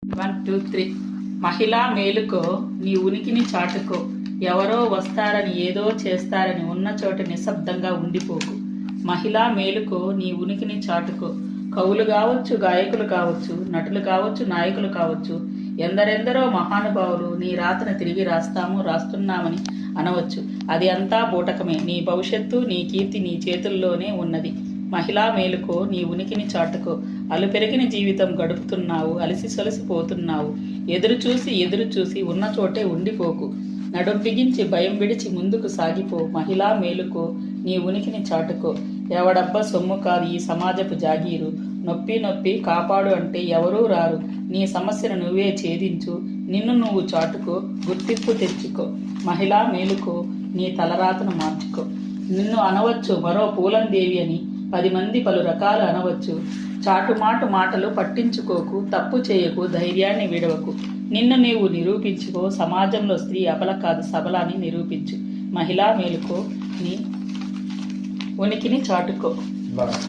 1 2 3 మహిళా మేలుకో, నీ ఉనికిని చాటుకో. ఎవరో వస్తారని ఏదో చేస్తారని ఉన్న చోట నిశ్శబ్దంగా ఉండిపోకు. మహిళా మేలుకో, నీ ఉనికిని చాటుకో. కవులు కావచ్చు, గాయకులు కావచ్చు, నటులు కావచ్చు, నాయకులు కావచ్చు, ఎందరెందరో మహానుభావులు నీ రాతను తిరిగి రాస్తున్నామని అనవచ్చు. అది అంతా బూటకమే. నీ భవిష్యత్తు, నీ కీర్తి నీ చేతుల్లోనే ఉన్నది. మహిళా మేలుకో, నీ ఉనికిని చాటుకో. అలుపెరిగిన జీవితం గడుపుతున్నావు, అలసి సొలసిపోతున్నావు. ఎదురు చూసి ఉన్న చోటే ఉండిపోకు. నడుం బిగించి భయం విడిచి ముందుకు సాగిపో. మహిళా మేలుకో, నీ ఉనికిని చాటుకో. ఎవడబ్బా సొమ్ము కాదు ఈ సమాజపు జాగీరు. నొప్పి కాపాడు అంటే ఎవరూ రారు. నీ సమస్యను నువ్వే ఛేదించు. నిన్ను నువ్వు చాటుకో, గుర్తింపు తెచ్చుకో. మహిళా మేలుకో, నీ తలరాతను మార్చుకో. నిన్ను అనవచ్చు మరో పూలందేవి అని, 10 మంది పలు రకాలు అనవచ్చు. చాటుమాటు మాటలు పట్టించుకోకు, తప్పు చేయకు, ధైర్యాన్ని విడవకు. నిన్ను నీవు నిరూపించుకో. సమాజంలో స్త్రీ అబల కాదు, సబల అని నిరూపించు. మహిళా మేలుకో, నీ ఉనికిని చాటుకో.